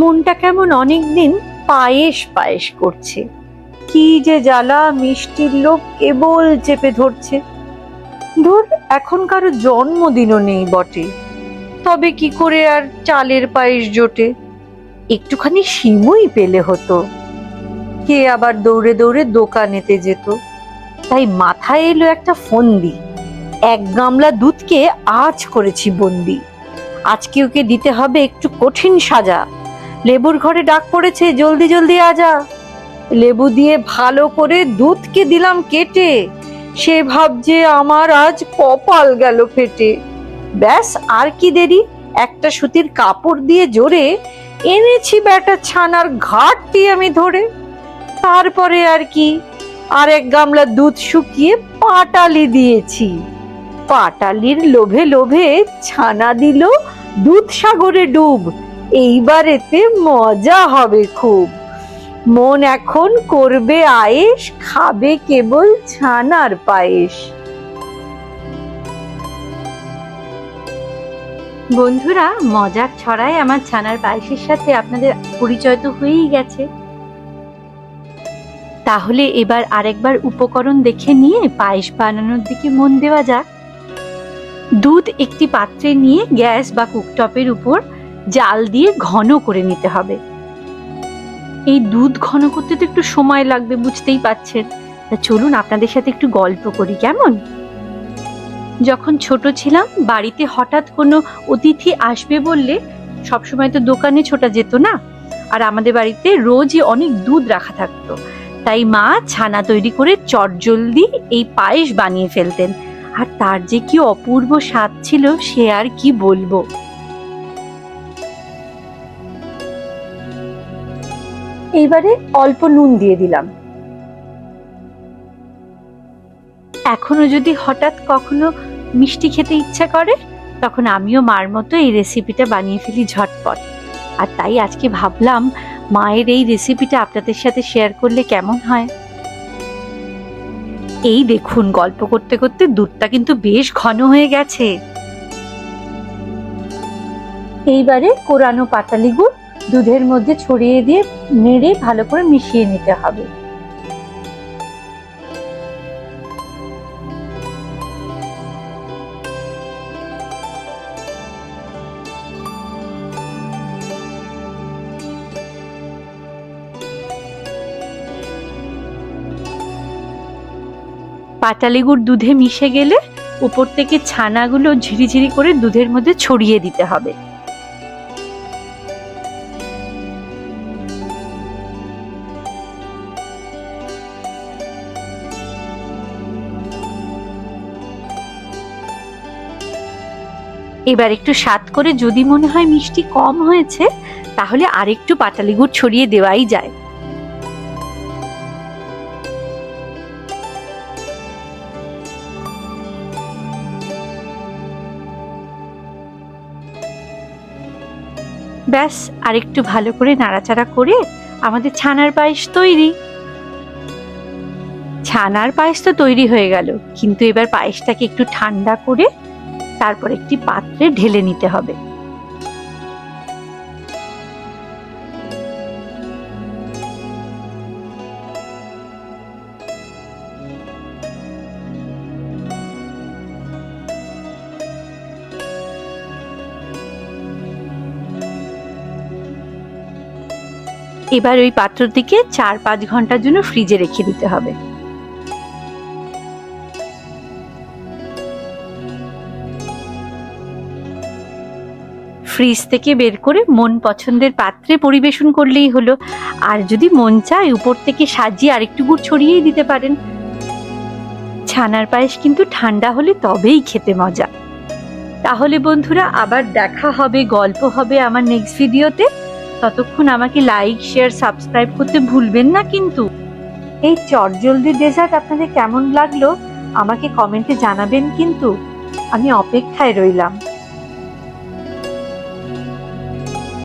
মনটা কেমন অনেকদিন পায়েস পায়েস করছে। কি যে জ্বালা, মিষ্টির লোভ কেবল চেপে ধরছে। ধুর, এখন কারো জন্মদিনও নেই বটে, তবে কি করে আর চালের পায়েস জোটে। একটুখানি সিমুই পেলে হতো, কে আবার দৌড়ে দৌড়ে দোকানেতে যেত। তাই মাথায় এলো একটা ফন্দি, 1 গামলা দুধকে আজ করেছি বন্দি। আজকে ওকে দিতে হবে একটু কঠিন সাজা। লেবুর ঘরে ডাক পড়েছে, জলদি জলদি আজা। লেবু দিয়ে ভালো করে দুধকে দিলাম কেটে, সে ভাবছে আমার আজ কপাল গেল ফেটে। ব্যাস, আর কি দেরি, একটা সুতির কাপড় দিয়ে জোরে এনেছি ব্যাটা ছানার ঘাটটি আমি ধরে। তারপরে আর কি, আর 1 গামলা দুধ শুকিয়ে পাটালি দিয়েছি। পাটালির লোভে লোভে ছানা দিল দুধ সাগরে ডুব। এইবারেতে মজা হবে খুব। মন এখন করবে আয়েশ, খাবে কেবল ছানার পায়েস। বন্ধুরা, মজার ছড়ায় আমার ছানার পায়েসের সাথে আপনাদের পরিচয় তো হয়েই গেছে। তাহলে এবার আরেকবার উপকরণ দেখে নিয়ে পায়েস বানানোর দিকে মন দেওয়া যাক। দুধ একটি পাত্রে নিয়ে গ্যাস বা কুকটপের উপর জাল দিয়ে ঘন করে নিতে হবে। এই দুধ ঘন করতে তো একটু সময় লাগবে, বুঝতেই পাচ্ছেন। তা চলুন আপনাদের সাথে একটু গল্প করি, কেমন? যখন ছোট ছিলাম, বাড়িতে হঠাৎ কোনো অতিথি আসবে বললে সবসময় তো দোকানে ছোটা যেত না, আর আমাদের বাড়িতে রোজই অনেক দুধ রাখা থাকতো। তাই মা ছানা তৈরি করে চটজলদি এই পায়েস বানিয়ে ফেলতেন, আর তার যে কি অপূর্ব স্বাদ ছিল সে আর কি বলবো। এইবারে অল্প নুন দিয়ে দিলাম। এখনো যদি হঠাৎ কখনো মিষ্টি খেতে ইচ্ছা করে, তখন আমিও মার মতো এই রেসিপিটা বানিয়ে ফেলি ঝটপট। আর তাই আজকে ভাবলাম মায়ের এই রেসিপিটা আপনাদের সাথে শেয়ার করলে কেমন হয়। এই দেখুন, গল্প করতে করতে দুধটা কিন্তু বেশ ঘন হয়ে গেছে। এইবারে কোরানো পাটালি গুড় দুধের মধ্যে ছড়িয়ে দিয়ে নেড়ে ভালো করে মিশিয়ে নিতে হবে। পাটালি গুড় দুধে মিশে গেলে উপর থেকে ছানাগুলো ঝিরিঝিরি করে দুধের মধ্যে ছড়িয়ে দিতে হবে। এবার একটু স্বাদ করে যদি মনে হয় মিষ্টি কম হয়েছে, তাহলে আরেকটু পাটালি গুড় ছড়িয়ে দেওয়াই যায়। ব্যাস, আরেকটু ভালো করে নাড়াচাড়া করে আমাদের ছানার পায়েস তৈরি। ছানার পায়েস তো তৈরি হয়ে গেল, কিন্তু এবার পায়েসটাকে একটু ঠান্ডা করে তারপর একটি পাত্রে ঢেলে নিতে হবে। এবার ওই পাত্রটিকে 4-5 ঘন্টার জন্য ফ্রিজে রেখে দিতে হবে। ফ্রিজ থেকে বের করে মন পছন্দের পাত্রে পরিবেশন করলেই হলো। আর যদি মন চায় উপর থেকে সাজিয়ে আরেকটু গুড় ছড়িয়েই দিতে পারেন। ছানার পায়েস কিন্তু ঠান্ডা হলে তবেই খেতে মজা। তাহলে বন্ধুরা, আবার দেখা হবে, গল্প হবে আমার নেক্সট ভিডিওতে। ততক্ষণ আমাকে লাইক, শেয়ার, সাবস্ক্রাইব করতে ভুলবেন না কিন্তু। এই চটজলদি ডেজার্ট আপনাদের কেমন লাগলো আমাকে কমেন্টে জানাবেন কিন্তু। আমি অপেক্ষায় রইলাম।